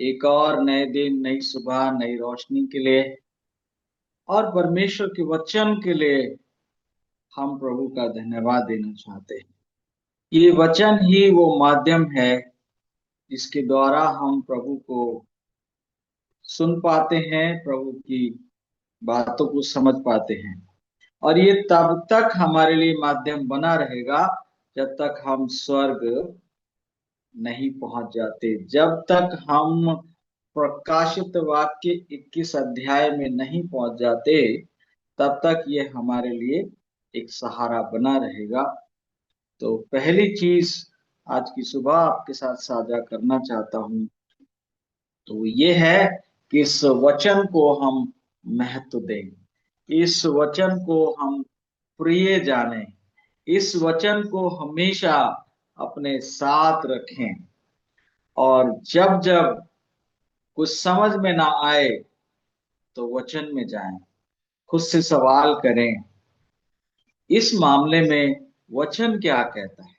एक और नए दिन, नई सुबह, नई रोशनी के लिए और परमेश्वर के वचन के लिए हम प्रभु का धन्यवाद देना चाहते हैं। ये वचन ही वो माध्यम है जिसके द्वारा हम प्रभु को सुन पाते हैं, प्रभु की बातों को समझ पाते हैं। और ये तब तक हमारे लिए माध्यम बना रहेगा जब तक हम स्वर्ग नहीं पहुंच जाते, जब तक हम प्रकाशित वाक्य 21 अध्याय में नहीं पहुंच जाते, तब तक ये हमारे लिए एक सहारा बना रहेगा। तो पहली चीज आज की सुबह आपके साथ साझा करना चाहता हूं, तो ये है कि इस वचन को हम महत्व दें, इस वचन को हम प्रिय जाने, इस वचन को हमेशा अपने साथ रखें। और जब जब कुछ समझ में ना आए तो वचन में जाएं, खुद से सवाल करें, इस मामले में वचन क्या कहता है।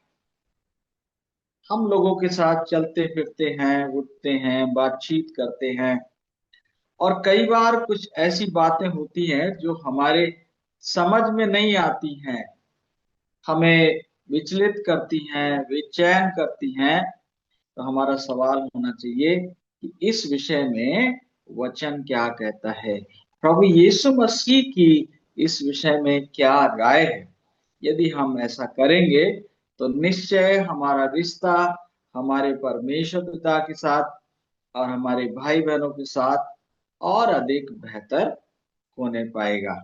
हम लोगों के साथ चलते फिरते हैं, उठते हैं, बातचीत करते हैं, और कई बार कुछ ऐसी बातें होती हैं जो हमारे समझ में नहीं आती हैं, हमें विचलित करती हैं, बेचैन करती हैं। तो हमारा सवाल होना चाहिए कि इस विषय में वचन क्या कहता है, प्रभु यीशु मसीह की इस विषय में क्या राय है। यदि हम ऐसा करेंगे तो निश्चय हमारा रिश्ता हमारे परमेश्वर पिता के साथ और हमारे भाई बहनों के साथ और अधिक बेहतर होने पाएगा।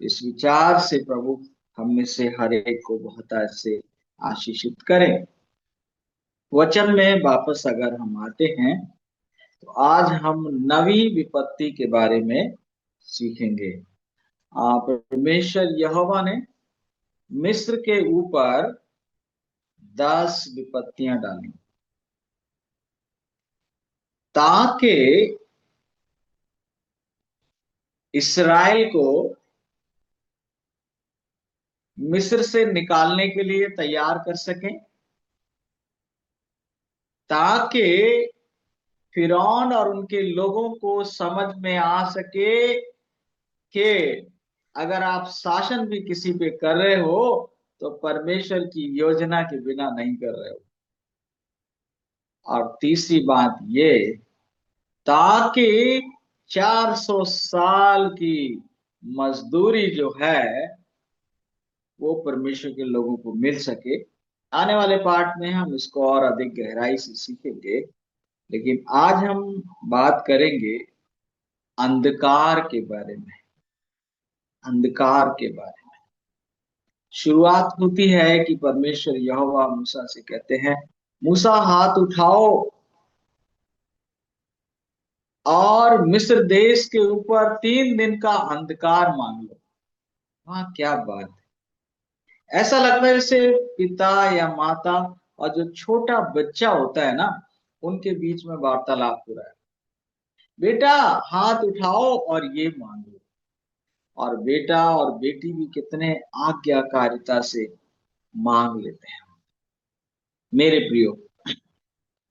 इस विचार से प्रभु हम में से हर एक को बहुत से आशीषित करें। वचन में वापस अगर हम आते हैं तो आज हम नवी विपत्ति के बारे में सीखेंगे। परमेश्वर यहोवा ने मिस्र के ऊपर 10 विपत्तियां डाली ताकि इसराइल को मिस्र से निकालने के लिए तैयार कर सकें, ताकि फिरौन और उनके लोगों को समझ में आ सके कि अगर आप शासन भी किसी पे कर रहे हो तो परमेश्वर की योजना के बिना नहीं कर रहे हो। और तीसरी बात ये, ताकि 400 साल की मजदूरी जो है वो परमेश्वर के लोगों को मिल सके। आने वाले पार्ट में हम इसको और अधिक गहराई से सीखेंगे, लेकिन आज हम बात करेंगे अंधकार के बारे में। अंधकार के बारे में शुरुआत होती है कि परमेश्वर यहोवा मूसा से कहते हैं, मूसा हाथ उठाओ और मिस्र देश के ऊपर 3 दिन का अंधकार मांग लो। वहां क्या बात है, ऐसा लगता है जैसे पिता या माता और जो छोटा बच्चा होता है ना, उनके बीच में वार्तालाप हो रहा है। बेटा हाथ उठाओ और ये मांगो। और बेटा और बेटी भी कितने आज्ञाकारिता से मांग लेते हैं। मेरे प्रियो,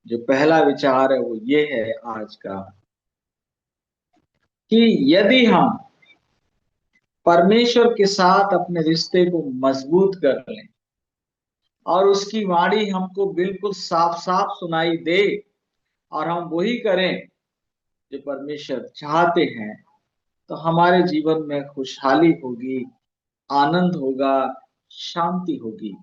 जो पहला विचार है वो ये है आज का, कि यदि हम परमेश्वर के साथ अपने रिश्ते को मजबूत कर लें और उसकी वाणी हमको बिल्कुल साफ साफ सुनाई दे और हम वही करें जो परमेश्वर चाहते हैं, तो हमारे जीवन में खुशहाली होगी, आनंद होगा, शांति होगी।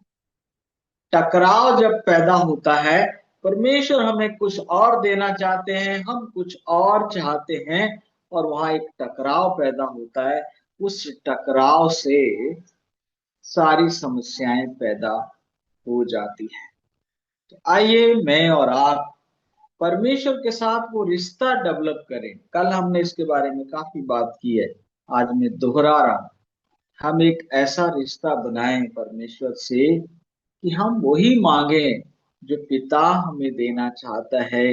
टकराव जब पैदा होता है, परमेश्वर हमें कुछ और देना चाहते हैं, हम कुछ और चाहते हैं, और वहां एक टकराव पैदा होता है। उस टकराव से सारी समस्याएं पैदा हो जाती हैं। तो आइए मैं और आप परमेश्वर के साथ वो रिश्ता डेवलप करें। कल हमने इसके बारे में काफी बात की है, आज मैं दोहरा रहा हूं। हम एक ऐसा रिश्ता बनाएं परमेश्वर से कि हम वही मांगे जो पिता हमें देना चाहता है,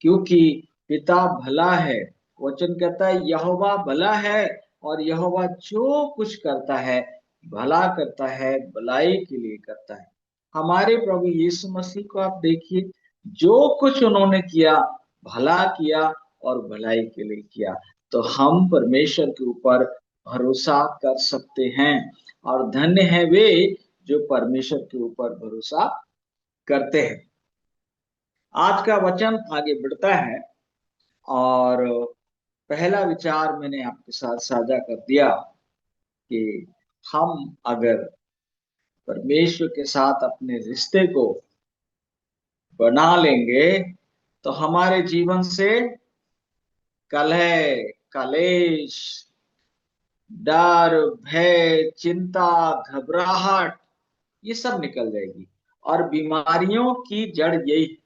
क्योंकि पिता भला है। वचन कहता है यहोवा भला है, और यहोवा जो कुछ करता है भला करता है, भलाई के लिए करता है। हमारे प्रभु यीशु मसीह को आप देखिए, जो कुछ उन्होंने किया भला किया और भलाई के लिए किया। तो हम परमेश्वर के ऊपर भरोसा कर सकते हैं, और धन्य है वे जो परमेश्वर के ऊपर भरोसा करते हैं। आज का वचन आगे बढ़ता है, और पहला विचार मैंने आपके साथ साझा कर दिया कि हम अगर परमेश्वर के साथ अपने रिश्ते को बना लेंगे तो हमारे जीवन से कलह, कलेश, डर, भय, चिंता, घबराहट, ये सब निकल जाएगी। और बीमारियों की जड़ यही,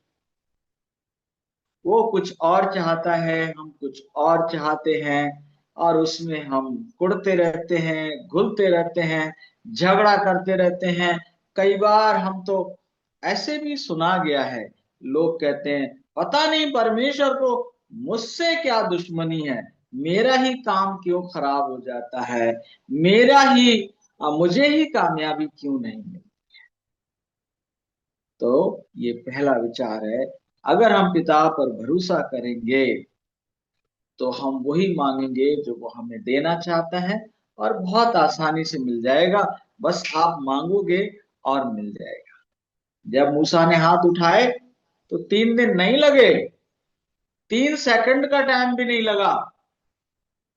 वो कुछ और चाहता है, हम कुछ और चाहते हैं, और उसमें हम कुड़ते रहते हैं, घुलते रहते हैं, झगड़ा करते रहते हैं। कई बार हम तो ऐसे भी सुना गया है, लोग कहते हैं पता नहीं परमेश्वर को मुझसे क्या दुश्मनी है, मेरा ही काम क्यों खराब हो जाता है, मेरा ही मुझे ही कामयाबी क्यों नहीं मिलती। तो ये पहला विचार है, अगर हम पिता पर भरोसा करेंगे तो हम वही मांगेंगे जो वो हमें देना चाहता है, और बहुत आसानी से मिल जाएगा। बस आप मांगोगे और मिल जाएगा। जब मूसा ने हाथ उठाए तो 3 दिन नहीं लगे, 3 सेकंड का टाइम भी नहीं लगा।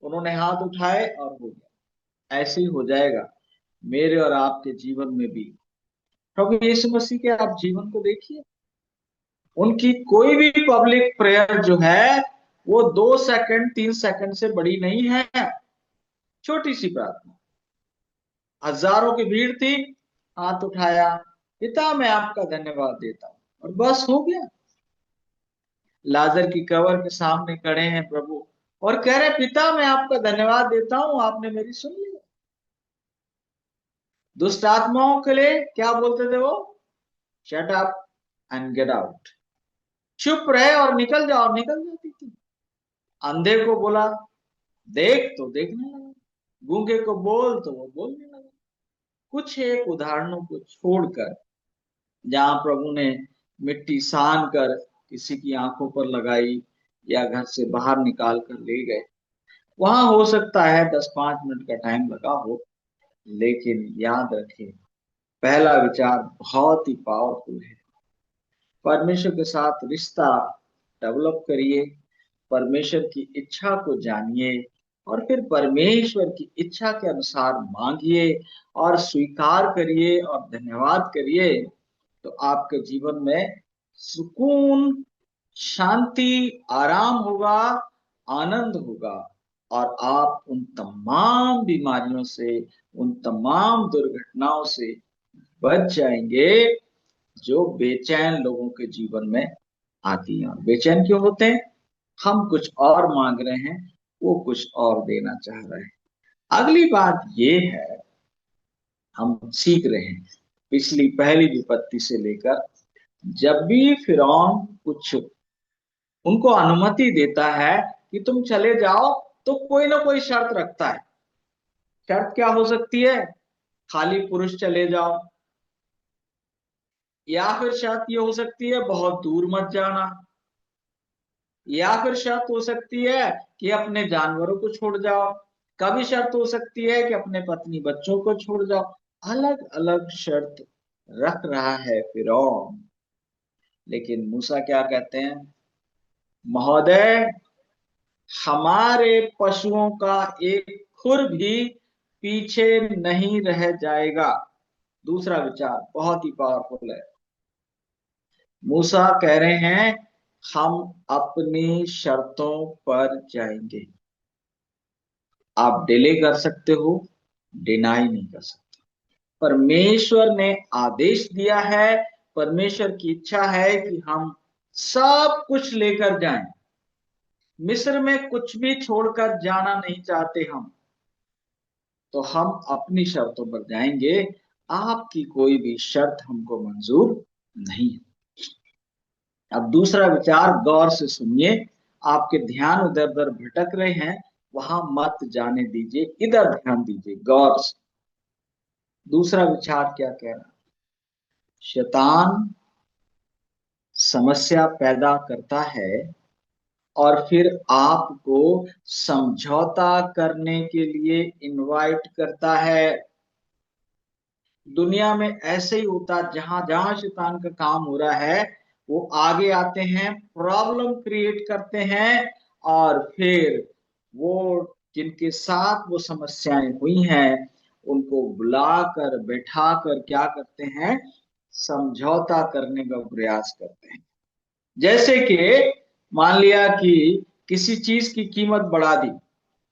उन्होंने हाथ उठाए और हो गया। ऐसे ही हो जाएगा मेरे और आपके जीवन में भी। प्रभु यीशु मसीह के आप जीवन को देखिए, उनकी कोई भी पब्लिक प्रेयर जो है वो 2 सेकंड 3 सेकंड से बड़ी नहीं है। छोटी सी प्रार्थना, हजारों की भीड़ थी, हाथ उठाया, पिता मैं आपका धन्यवाद देता हूं, और बस हो गया। लाजर की कब्र के सामने खड़े हैं प्रभु, और कह रहे पिता मैं आपका धन्यवाद देता हूं, आपने मेरी सुन ली। दुष्ट आत्माओं के लिए क्या बोलते थे वो? Shut up and get out. चुप रहे और निकल जाओ, निकल जाती थी। अंधे को बोला देख तो देखने लगा, गूंगे को बोल तो वो बोलने लगा। कुछ एक उदाहरणों को छोड़कर, जहां प्रभु ने मिट्टी सान कर किसी की आंखों पर लगाई या घर से बाहर निकाल कर ले गए, वहां हो सकता है 10-5 मिनट का टाइम लगा हो। लेकिन याद रखें, पहला विचार बहुत ही पावरफुल है। परमेश्वर के साथ रिश्ता डेवलप करिए, परमेश्वर की इच्छा को जानिए, और फिर परमेश्वर की इच्छा के अनुसार मांगिए और स्वीकार करिए और धन्यवाद करिए। तो आपके जीवन में सुकून, शांति, आराम होगा, आनंद होगा, और आप उन तमाम बीमारियों से, उन तमाम दुर्घटनाओं से बच जाएंगे जो बेचैन लोगों के जीवन में आती हैं। और बेचैन क्यों होते हैं? हम कुछ और मांग रहे हैं, वो कुछ और देना चाह रहे हैं। अगली बात ये है, हम सीख रहे हैं पिछली पहली विपत्ति से लेकर, जब भी फिरौन कुछ उनको अनुमति देता है कि तुम चले जाओ, तो कोई ना कोई शर्त रखता है। शर्त क्या हो सकती है? खाली पुरुष चले जाओ, या फिर शर्त ये हो सकती है बहुत दूर मत जाना, या फिर शर्त हो सकती है कि अपने जानवरों को छोड़ जाओ, कभी शर्त हो सकती है कि अपने पत्नी बच्चों को छोड़ जाओ। अलग अलग शर्त रख रहा है फिरौन। लेकिन मूसा क्या कहते हैं? महोदय, हमारे पशुओं का एक खुर भी पीछे नहीं रह जाएगा। दूसरा विचार बहुत ही पावरफुल है। मूसा कह रहे हैं हम अपनी शर्तों पर जाएंगे। आप डिले कर सकते हो, डिनाई नहीं कर सकते। परमेश्वर ने आदेश दिया है, परमेश्वर की इच्छा है कि हम सब कुछ लेकर जाएं। मिस्र में कुछ भी छोड़कर जाना नहीं चाहते हम, तो हम अपनी शर्तों पर जाएंगे। आपकी कोई भी शर्त हमको मंजूर नहीं है। अब दूसरा विचार गौर से सुनिए, आपके ध्यान उधर उधर भटक रहे हैं, वहां मत जाने दीजिए, इधर ध्यान दीजिए गौर से। दूसरा विचार क्या कह रहा है? शैतान समस्या पैदा करता है और फिर आपको समझौता करने के लिए इनवाइट करता है। दुनिया में ऐसे ही होता, जहां जहां शैतान का काम हो रहा है वो आगे आते हैं, प्रॉब्लम क्रिएट करते हैं, और फिर वो जिनके साथ वो समस्याएं हुई हैं उनको बुलाकर बैठाकर क्या करते हैं, समझौता करने का प्रयास करते हैं। जैसे कि मान लिया कि किसी चीज की कीमत बढ़ा दी,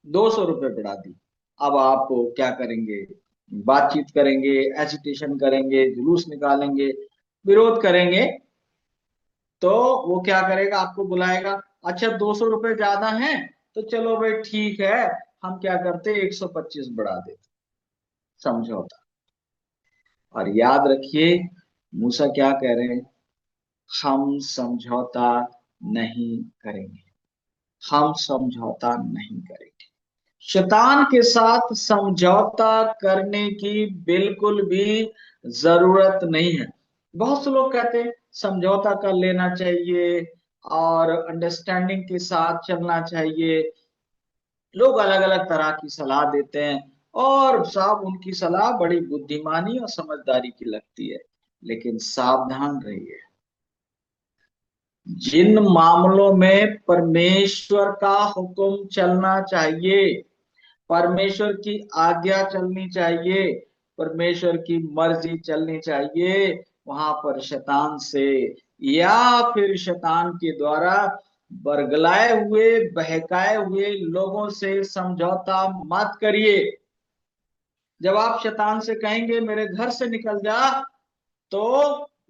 200 रुपये बढ़ा दी। अब आप क्या करेंगे, बातचीत करेंगे, एजिटेशन करेंगे, जुलूस निकालेंगे, विरोध करेंगे। तो वो क्या करेगा, आपको बुलाएगा, अच्छा 200 रुपये ज्यादा हैं, तो चलो भाई ठीक है, हम क्या करते 125 बढ़ा देते, समझौता। और याद रखिए मूसा क्या कह रहे हैं, हम समझौता नहीं करेंगे, हम समझौता नहीं करेंगे। शैतान के साथ समझौता करने की बिल्कुल भी जरूरत नहीं है। बहुत से लोग कहते हैं समझौता कर लेना चाहिए और अंडरस्टैंडिंग के साथ चलना चाहिए। लोग अलग अलग तरह की सलाह देते हैं, और साहब उनकी सलाह बड़ी बुद्धिमानी और समझदारी की लगती है। लेकिन सावधान रहिए, जिन मामलों में परमेश्वर का हुक्म चलना चाहिए, परमेश्वर की आज्ञा चलनी चाहिए, परमेश्वर की मर्जी चलनी चाहिए, वहां पर शैतान से या फिर शैतान के द्वारा बरगलाए हुए बहकाए हुए लोगों से समझौता मत करिए। जब आप शैतान से कहेंगे मेरे घर से निकल जा, तो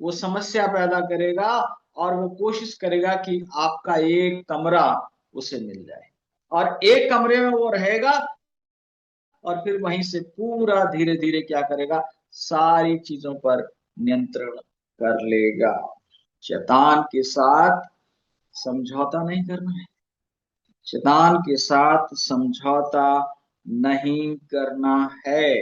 वो समस्या पैदा करेगा और वो कोशिश करेगा कि आपका एक कमरा उसे मिल जाए, और एक कमरे में वो रहेगा, और फिर वहीं से पूरा धीरे धीरे क्या करेगा, सारी चीजों पर नियंत्रण कर लेगा। शैतान के साथ समझौता नहीं करना है, शैतान के साथ समझौता नहीं करना है।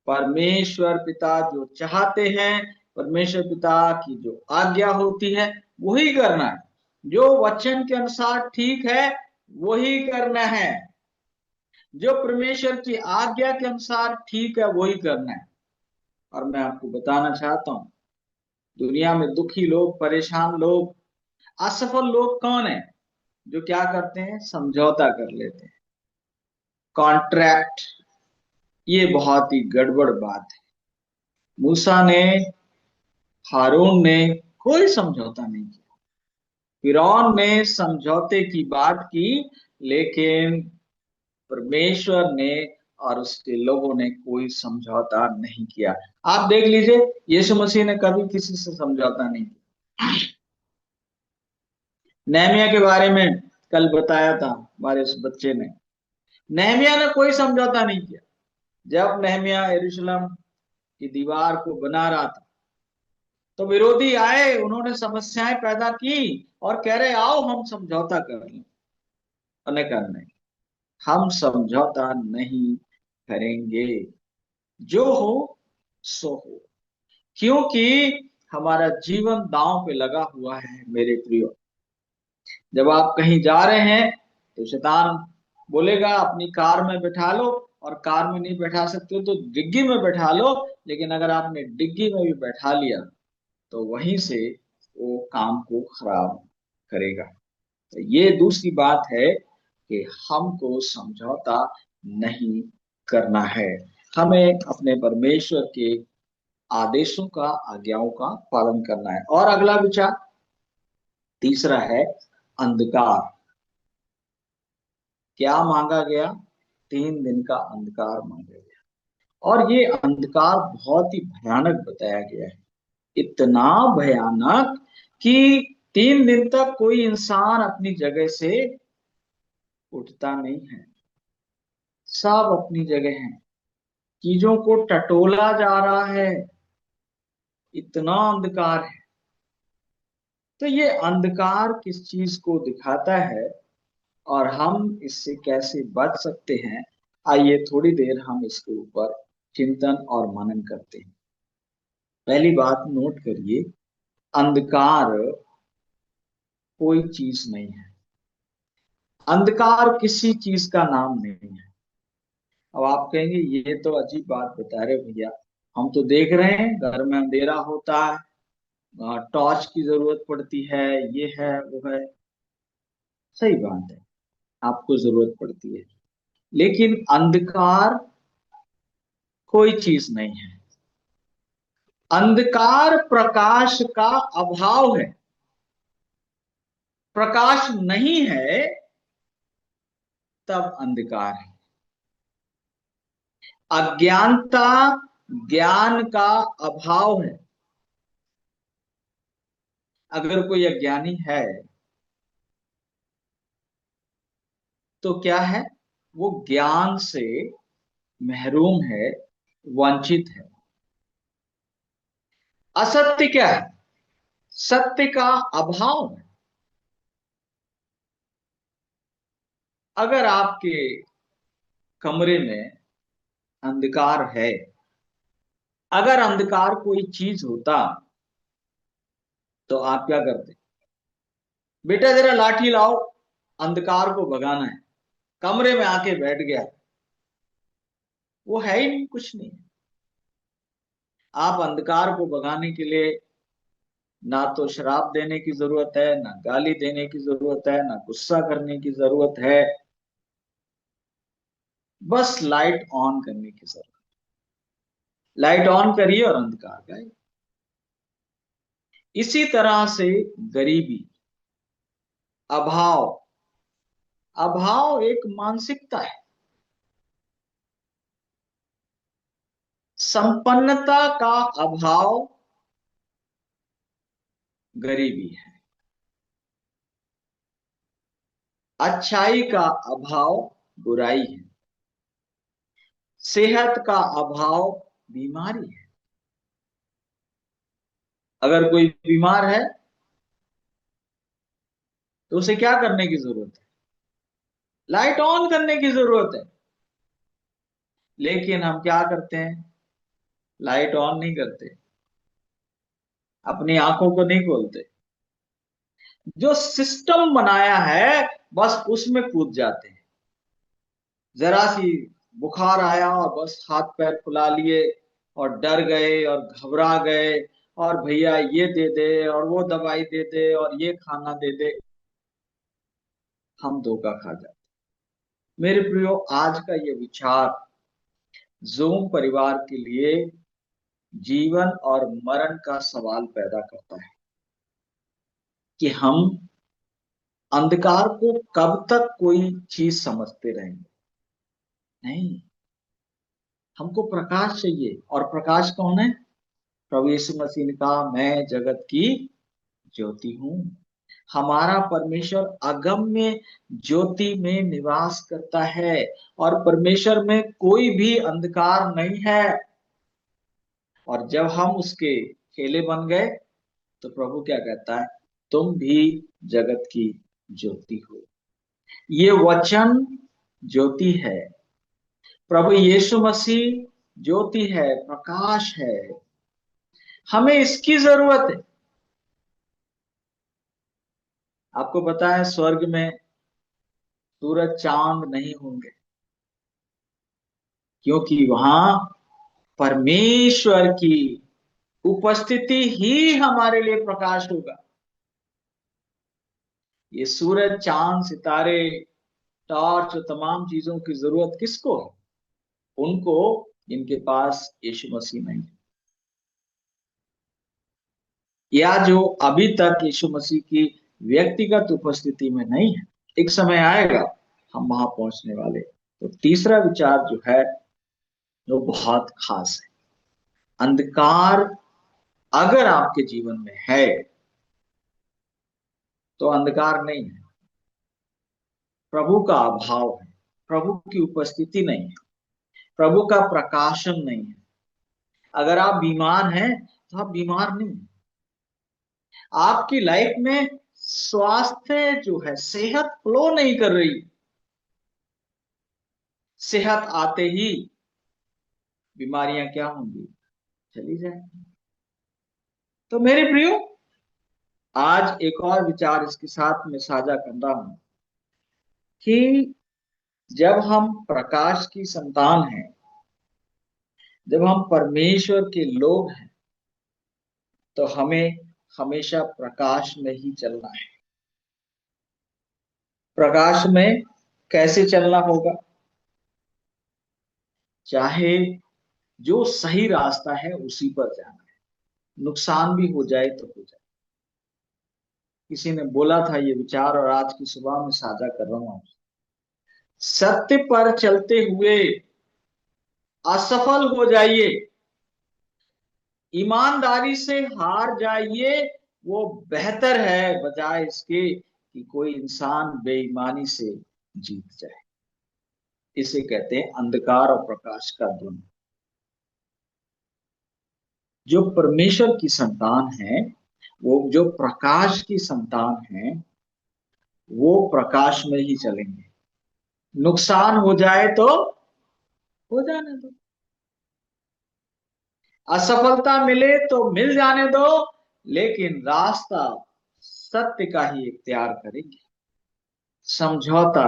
परमेश्वर पिता जो चाहते हैं, परमेश्वर पिता की जो आज्ञा होती है वही करना है। जो वचन के अनुसार ठीक है वही करना है, जो परमेश्वर की आज्ञा के अनुसार ठीक है वही करना है। और मैं आपको बताना चाहता हूं, दुनिया में दुखी लोग, परेशान लोग, असफल लोग कौन है, जो क्या करते हैं, समझौता कर लेते हैं, कॉन्ट्रैक्ट। ये बहुत ही गड़बड़ बात है। मूसा ने, हारून ने कोई समझौता नहीं किया। फिरौन ने समझौते की बात की, लेकिन परमेश्वर ने और उसके लोगों ने कोई समझौता नहीं किया। आप देख लीजिए, यीशु मसीह ने कभी किसी से समझौता नहीं किया। नेहमिया के बारे में कल बताया था हमारे उस बच्चे ने, नेहमिया ने कोई समझौता नहीं किया। जब नेहमिया यरूशलेम की दीवार को बना रहा था, तो विरोधी आए, उन्होंने समस्याएं पैदा की और कह रहे आओ हम समझौता कर लें। उन्होंने कहा नहीं, हम समझौता नहीं करेंगे, जो हो सो हो। क्योंकि हमारा जीवन दांव पे लगा हुआ है मेरे प्रियो। जब आप कहीं जा रहे हैं तो शैतान बोलेगा अपनी कार में बैठा लो, और कार में नहीं बैठा सकते हो तो डिग्गी में बैठा लो, लेकिन अगर आपने डिग्गी में भी बैठा लिया तो वहीं से वो काम को खराब करेगा। तो ये दूसरी बात है कि हमको समझौता नहीं करना है, हमें अपने परमेश्वर के आदेशों का, आज्ञाओं का पालन करना है। और अगला विचार तीसरा है अंधकार। क्या मांगा गया, 3 दिन का अंधकार मांगा गया, और ये अंधकार बहुत ही भयानक बताया गया है। इतना भयानक कि 3 दिन तक कोई इंसान अपनी जगह से उठता नहीं है, सब अपनी जगह हैं, चीजों को टटोला जा रहा है, इतना अंधकार है। तो ये अंधकार किस चीज को दिखाता है और हम इससे कैसे बच सकते हैं, आइए थोड़ी देर हम इसके ऊपर चिंतन और मनन करते हैं। पहली बात नोट करिए, अंधकार कोई चीज नहीं है। अंधकार किसी चीज का नाम नहीं है। अब आप कहेंगे ये तो अजीब बात बता रहे हो भैया, हम तो देख रहे हैं घर में अंधेरा होता है, टॉर्च की जरूरत पड़ती है, ये है वो है। सही बात है, आपको जरूरत पड़ती है, लेकिन अंधकार कोई चीज नहीं है। अंधकार प्रकाश का अभाव है। प्रकाश नहीं है तब अंधकार है। अज्ञानता ज्ञान का अभाव है। अगर कोई अज्ञानी है तो क्या है, वो ज्ञान से महरूम है, वंचित है। असत्य क्या है, सत्य का अभाव है। अगर आपके कमरे में अंधकार है, अगर अंधकार कोई चीज होता तो आप क्या करते? बेटा जरा लाठी लाओ, अंधकार को भगाना है। कमरे में आके बैठ गया, वो है ही नहीं, कुछ नहीं। आप अंधकार को भगाने के लिए ना तो शराब देने की जरूरत है, ना गाली देने की जरूरत है, ना गुस्सा करने की जरूरत है। बस लाइट ऑन करने की जरूरत। लाइट ऑन करिए और अंधकार गायब। इसी तरह से गरीबी, अभाव, अभाव एक मानसिकता है। संपन्नता का अभाव गरीबी है। अच्छाई का अभाव बुराई है। सेहत का अभाव बीमारी है। अगर कोई बीमार है तो उसे क्या करने की जरूरत है? लाइट ऑन करने की जरूरत है। लेकिन हम क्या करते हैं? लाइट ऑन नहीं करते, अपनी आंखों को नहीं खोलते। जो सिस्टम बनाया है बस उसमें कूद जाते हैं। जरा सी बुखार आया और बस हाथ पैर फुला लिए और डर गए और घबरा गए, और भैया ये दे दे और वो दवाई दे दे और ये खाना दे दे। हम धोखा खा जाते। मेरे प्रियो, आज का ये विचार जूम परिवार के लिए जीवन और मरण का सवाल पैदा करता है कि हम अंधकार को कब तक कोई चीज समझते रहेंगे। नहीं, हमको प्रकाश चाहिए। और प्रकाश कौन है? प्रभु यीशु मसीह ने कहा, मैं जगत की ज्योति हूं। हमारा परमेश्वर अगम्य ज्योति में निवास करता है, और परमेश्वर में कोई भी अंधकार नहीं है। और जब हम उसके चेले बन गए तो प्रभु क्या कहता है? तुम भी जगत की ज्योति हो। ये वचन ज्योति है। प्रभु यीशु मसीह ज्योति है, प्रकाश है। हमें इसकी जरूरत है। आपको पता है स्वर्ग में सूरज चांद नहीं होंगे, क्योंकि वहां परमेश्वर की उपस्थिति ही हमारे लिए प्रकाश होगा। ये सूरज चांद सितारे टॉर्च और तमाम चीजों की जरूरत किसको है? उनको जिनके पास यीशु मसीह नहीं है, या जो अभी तक यीशु मसीह की व्यक्तिगत उपस्थिति में नहीं है। एक समय आएगा हम वहां पहुंचने वाले। तो तीसरा विचार जो है वो बहुत खास है। अंधकार अगर आपके जीवन में है तो अंधकार नहीं है, प्रभु का अभाव है। प्रभु की उपस्थिति नहीं है, प्रभु का प्रकाशन नहीं है। अगर आप बीमार हैं तो आप बीमार नहीं हैं। आपकी लाइफ में स्वास्थ्य जो है, सेहत फ्लो नहीं कर रही। सेहत आते ही बीमारियां क्या होंगी? चली जाएंगी। तो मेरे प्रियो, आज एक और विचार इसके साथ में साझा कर रहा हूं कि जब हम प्रकाश की संतान हैं, जब हम परमेश्वर के लोग हैं, तो हमें हमेशा प्रकाश में ही चलना है। प्रकाश में कैसे चलना होगा? चाहे जो सही रास्ता है उसी पर जाना है, नुकसान भी हो जाए तो हो जाए। किसी ने बोला था ये विचार, और आज की सुबह में साझा कर रहा हूं। सत्य पर चलते हुए असफल हो जाइए, ईमानदारी से हार जाइए, वो बेहतर है बजाय इसके कि कोई इंसान बेईमानी से जीत जाए। इसे कहते हैं अंधकार और प्रकाश का द्वंद। जो परमेश्वर की संतान है, वो जो प्रकाश की संतान है, वो प्रकाश में ही चलेंगे। नुकसान हो जाए तो हो जाने दो, असफलता मिले तो मिल जाने दो, लेकिन रास्ता सत्य का ही इख्तियार करेंगे, समझौता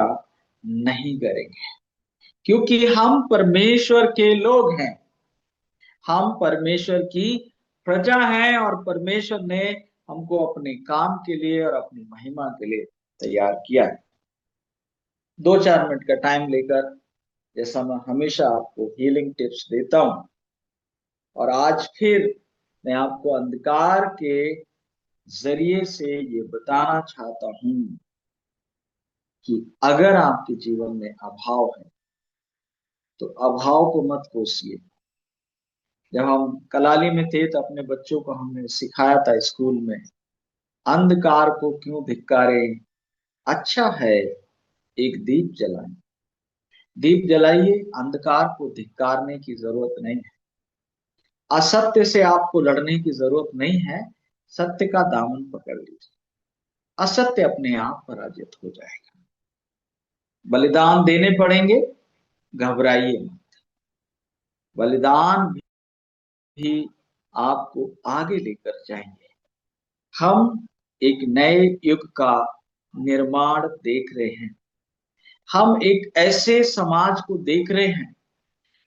नहीं करेंगे। क्योंकि हम परमेश्वर के लोग हैं, हम परमेश्वर की प्रजा हैं, और परमेश्वर ने हमको अपने काम के लिए और अपनी महिमा के लिए तैयार किया है। 2-4 मिनट का टाइम लेकर, जैसा मैं हमेशा आपको हीलिंग टिप्स देता हूं, और आज फिर मैं आपको अंधकार के जरिए से ये बताना चाहता हूं कि अगर आपके जीवन में अभाव है तो अभाव को मत कोसिए। जब हम कलाली में थे तो अपने बच्चों को हमने सिखाया था स्कूल में, अंधकार को क्यों धिक्कारे, अच्छा है एक दीप जलाएं। दीप जलाइए, अंधकार को धिक्कारने की जरूरत नहीं है। असत्य से आपको लड़ने की जरूरत नहीं है, सत्य का दामन पकड़ लीजिए, असत्य अपने आप पराजित हो जाएगा। बलिदान देने पड़ेंगे, घबराइए मत। बलिदान भी आपको आगे लेकर जाएंगे। हम एक नए युग का निर्माण देख रहे हैं। हम एक ऐसे समाज को देख रहे हैं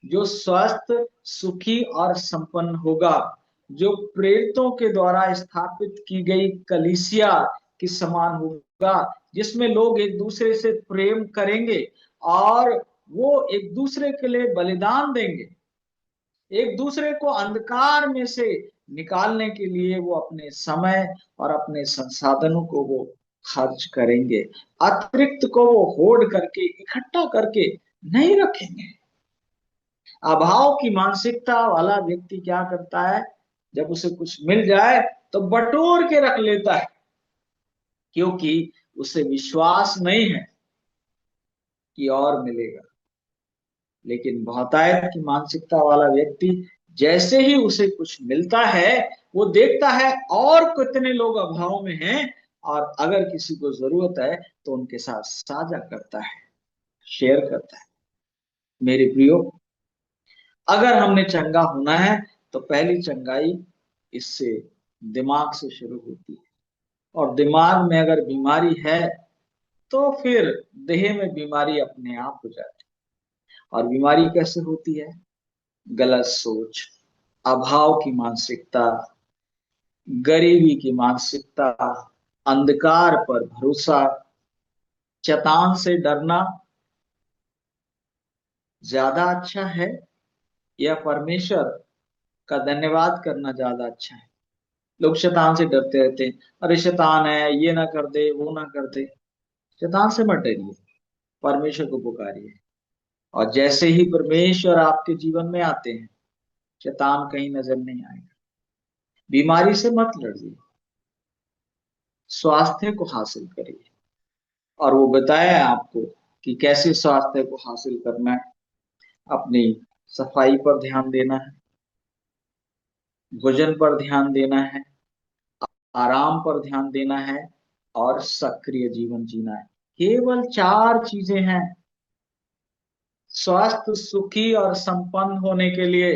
जो स्वस्थ, सुखी और संपन्न होगा, जो प्रेरितों के द्वारा स्थापित की गई कलीसिया के समान होगा, जिसमें लोग एक दूसरे से प्रेम करेंगे और वो एक दूसरे के लिए बलिदान देंगे। एक दूसरे को अंधकार में से निकालने के लिए वो अपने समय और अपने संसाधनों को वो खर्च करेंगे। अतिरिक्त को वो होड़ करके, इकट्ठा करके नहीं रखेंगे। अभाव की मानसिकता वाला व्यक्ति क्या करता है? जब उसे कुछ मिल जाए तो बटोर के रख लेता है, क्योंकि उसे विश्वास नहीं है कि और मिलेगा। लेकिन बहुतायत की मानसिकता वाला व्यक्ति, जैसे ही उसे कुछ मिलता है, वो देखता है और कितने लोग अभाव में हैं, और अगर किसी को जरूरत है तो उनके साथ साझा करता है, शेयर करता है। मेरे प्रियो, अगर हमने चंगा होना है तो पहली चंगाई इससे दिमाग से शुरू होती है, और दिमाग में अगर बीमारी है तो फिर देह में बीमारी अपने आप हो जाती है। और बीमारी कैसे होती है? गलत सोच, अभाव की मानसिकता, गरीबी की मानसिकता, अंधकार पर भरोसा, शैतान से डरना ज्यादा अच्छा है या परमेश्वर का धन्यवाद करना ज्यादा अच्छा है? लोग शैतान से डरते रहते हैं, अरे शैतान है, ये ना कर दे, वो ना कर दे। शैतान से मत डरिए, परमेश्वर को पुकारिए। और जैसे ही परमेश्वर आपके जीवन में आते हैं, शैतान कहीं नजर नहीं आएगा। बीमारी से मत लड़िए, स्वास्थ्य को हासिल करिए। और वो बताया आपको कि कैसे स्वास्थ्य को हासिल करना है। अपनी सफाई पर ध्यान देना है, भोजन पर ध्यान देना है, आराम पर ध्यान देना है, और सक्रिय जीवन जीना है। केवल 4 चीजें हैं स्वस्थ, सुखी और संपन्न होने के लिए।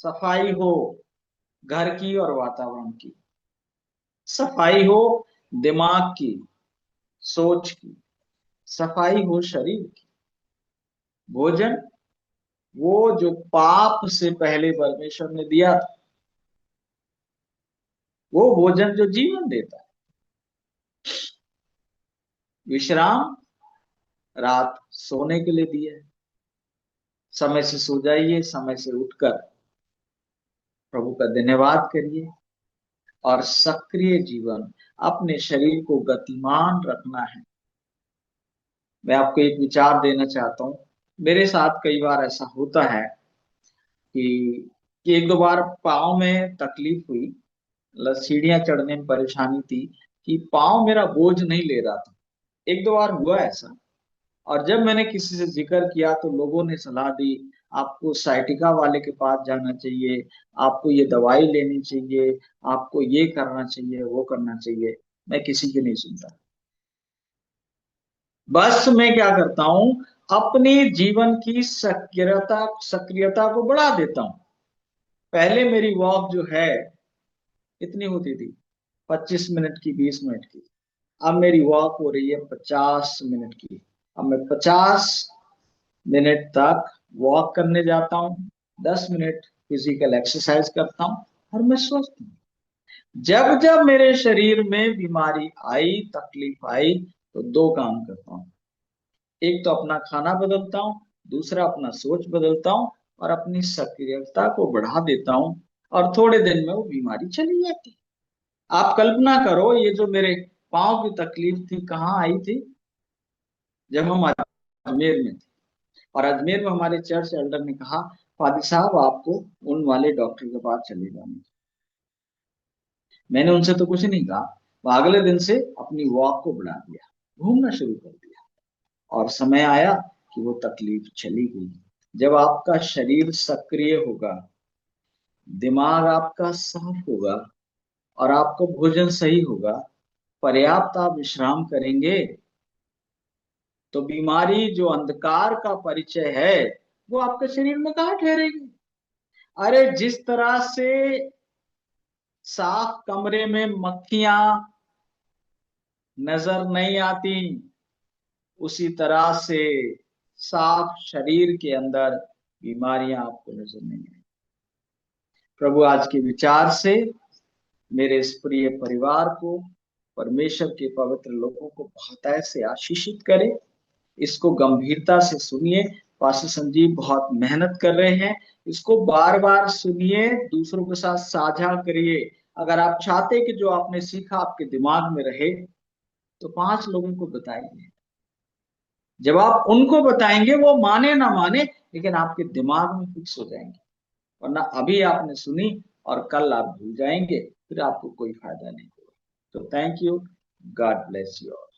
सफाई हो घर की और वातावरण की, सफाई हो दिमाग की, सोच की, सफाई हो शरीर की। भोजन वो जो पाप से पहले परमेश्वर ने दिया था, वो भोजन जो जीवन देता है। विश्राम रात सोने के लिए दिया है। समय से सो जाइए, समय से उठकर प्रभु का धन्यवाद करिए और सक्रिय जीवन, अपने शरीर को गतिमान रखना है। मैं आपको एक विचार देना चाहता हूँ। मेरे साथ कई बार ऐसा होता है कि एक दो बार पाँव में तकलीफ हुई, मतलब सीढ़ियां चढ़ने में परेशानी थी कि पाँव मेरा बोझ नहीं ले रहा था। एक दो बार हुआ ऐसा। और जब मैंने किसी से जिक्र किया तो लोगों ने सलाह दी, आपको साइटिका वाले के पास जाना चाहिए, आपको ये दवाई लेनी चाहिए, आपको ये करना चाहिए, वो करना चाहिए। मैं किसी की नहीं सुनता। बस मैं क्या करता हूं, अपनी जीवन की सक्रियता सक्रियता को बढ़ा देता हूं। पहले मेरी वॉक जो है कितनी होती थी, 25 मिनट की, 20 मिनट की। अब मेरी वॉक हो रही है 50 मिनट की। अब मैं 50 मिनट तक वॉक करने जाता हूँ, 10 मिनट फिजिकल एक्सरसाइज करता हूँ और मैं स्वस्थ हूँ। जब जब मेरे शरीर में बीमारी आई, तकलीफ आई, तो दो काम करता हूँ। एक तो अपना खाना बदलता हूँ, दूसरा अपना सोच बदलता हूँ और अपनी सक्रियता को बढ़ा देता हूँ, और थोड़े दिन में वो बीमारी चली जाती। आप कल्पना करो, ये जो मेरे पाँव की तकलीफ थी कहाँ आई थी, जब हम अजमेर में थे। और अजमेर में हमारे चर्च एल्डर ने कहा, फादर साहब आपको उन वाले डॉक्टर के पास चले जाना। मैंने उनसे तो कुछ नहीं कहा। वो अगले दिन से अपनी वॉक को बढ़ा दिया, घूमना शुरू कर दिया, और समय आया कि वो तकलीफ चली गई। जब आपका शरीर सक्रिय होगा, दिमाग आपका साफ होगा और आपका भोजन सही होगा, पर्याप्त आप विश्राम करेंगे, तो बीमारी जो अंधकार का परिचय है वो आपके शरीर में कहाँ ठहरेगी। अरे जिस तरह से साफ कमरे में मक्खियां नजर नहीं आती, उसी तरह से साफ शरीर के अंदर बीमारियां आपको नजर नहीं आएंगी। प्रभु आज के विचार से मेरे इस प्रिय परिवार को, परमेश्वर के पवित्र लोगों को बहुत ऐसे आशीषित करे। इसको गंभीरता से सुनिए। पास्टर संजीव बहुत मेहनत कर रहे हैं, इसको बार बार सुनिए, दूसरों के साथ साझा करिए। अगर आप चाहते कि जो आपने सीखा आपके दिमाग में रहे, तो 5 लोगों को बताइए। जब आप उनको बताएंगे, वो माने ना माने, लेकिन आपके दिमाग में फिक्स हो जाएंगे। वरना अभी आपने सुनी और कल आप भूल जाएंगे, फिर आपको कोई फायदा नहीं होगा। तो thank you, God bless you all.